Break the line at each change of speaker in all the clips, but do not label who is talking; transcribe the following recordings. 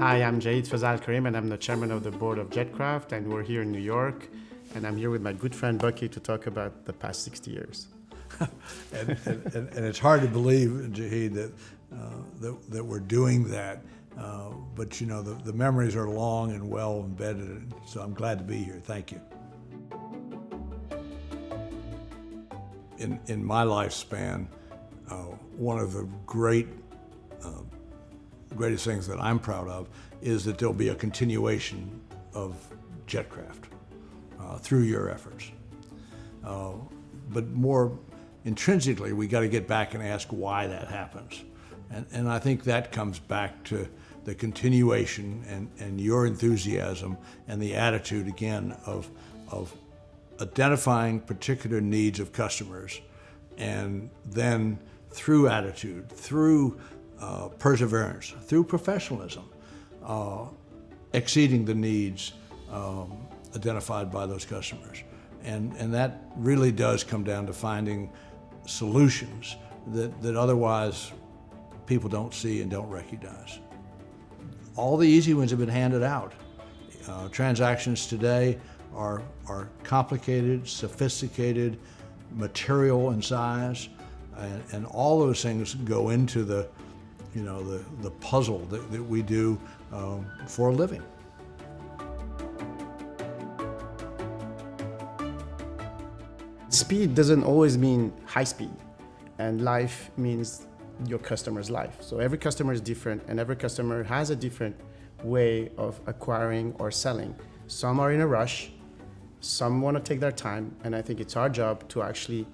Hi, I'm Jahid Fazal-Karim, and I'm the chairman of the board of Jetcraft, and we're here in New York, and I'm here with my good friend Bucky to talk about the past 60 years.
and it's hard to believe, Jahid, that we're doing that. But you know, the memories are long and well embedded, so I'm glad to be here. Thank you. In my lifespan, one of the greatest things that I'm proud of is that there'll be a continuation of Jetcraft through your efforts. But more intrinsically, we got to get back and ask why that happens. And I think that comes back to the continuation and your enthusiasm and the attitude, again, of identifying particular needs of customers, and then through attitude, through perseverance, through professionalism, exceeding the needs identified by those customers. And that really does come down to finding solutions that otherwise people don't see and don't recognize. All the easy ones have been handed out. Transactions today are complicated, sophisticated, material in size, and all those things go into the puzzle that we do for a living.
Speed doesn't always mean high speed, and life means your customer's life. So every customer is different, and every customer has a different way of acquiring or selling. Some are in a rush, some want to take their time, and I think it's our job to actually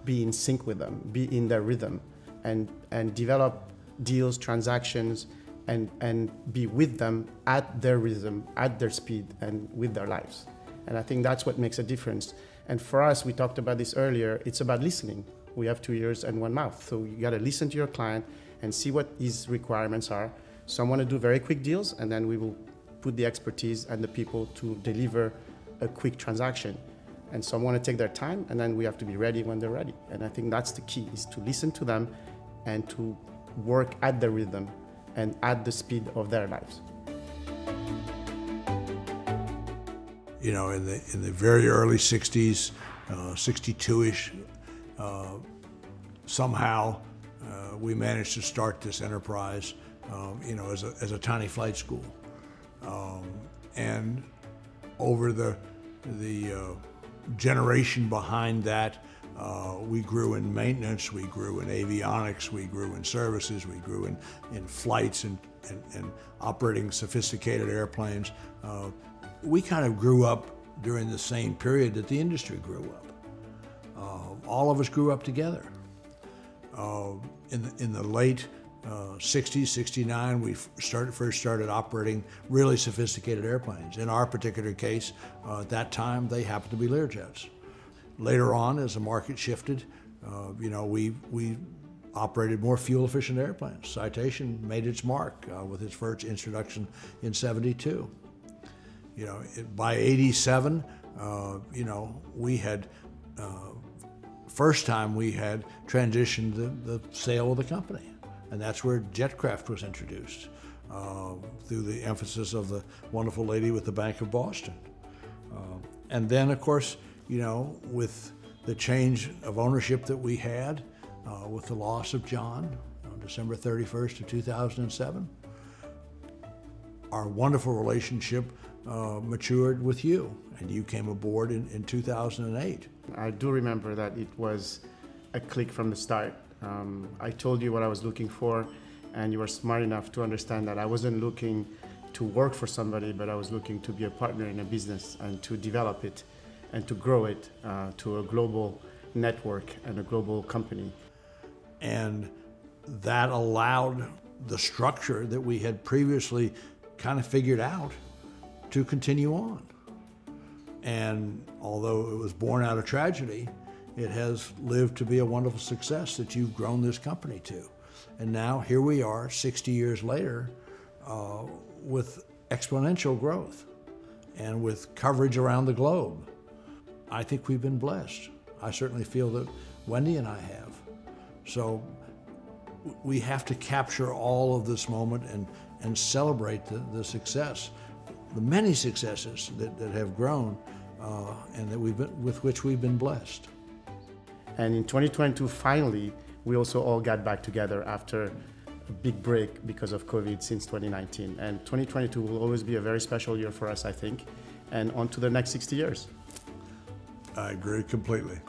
be in sync with them, be in their rhythm, and develop deals, transactions, and be with them at their rhythm, at their speed, and with their lives. And I think that's what makes a difference. And for us, we talked about this earlier, it's about listening. We have 2 ears and 1 mouth. So you got to listen to your client and see what his requirements are. Some want to do very quick deals, and then we will put the expertise and the people to deliver a quick transaction. And some want to take their time, and then we have to be ready when they're ready. And I think that's the key, is to listen to them and to work at their rhythm and at the speed of their lives.
You know, in the very early 60s, 62-ish, somehow we managed to start this enterprise, as a tiny flight school. And over the generation behind that, we grew in maintenance, we grew in avionics, we grew in services, we grew in flights and operating sophisticated airplanes. We kind of grew up during the same period that the industry grew up. All of us grew up together. In the late 60s, 69, we first started operating really sophisticated airplanes. In our particular case, at that time, they happened to be Learjets. Later on, as the market shifted, we operated more fuel-efficient airplanes. Citation made its mark with its first introduction in '72. By '87, we had first time we had transitioned the sale of the company, and that's where Jetcraft was introduced through the emphasis of the wonderful lady with the Bank of Boston. And then, of course, with the change of ownership that we had, with the loss of John on December 31st of 2007, our wonderful relationship matured with you, and you came aboard in 2008.
I do remember that it was a click from the start. I told you what I was looking for, and you were smart enough to understand that I wasn't looking to work for somebody, but I was looking to be a partner in a business and to develop it and to grow it to a global network and a global company.
And that allowed the structure that we had previously kind of figured out to continue on. And although it was born out of tragedy, it has lived to be a wonderful success that you've grown this company to. And now here we are 60 years later with exponential growth and with coverage around the globe. I think we've been blessed. I certainly feel that Wendy and I have. So we have to capture all of this moment and celebrate the success, the many successes that have grown and that with which we've been blessed.
And in 2022, finally, we also all got back together after a big break because of COVID since 2019. And 2022 will always be a very special year for us, I think, and on to the next 60 years.
I agree completely.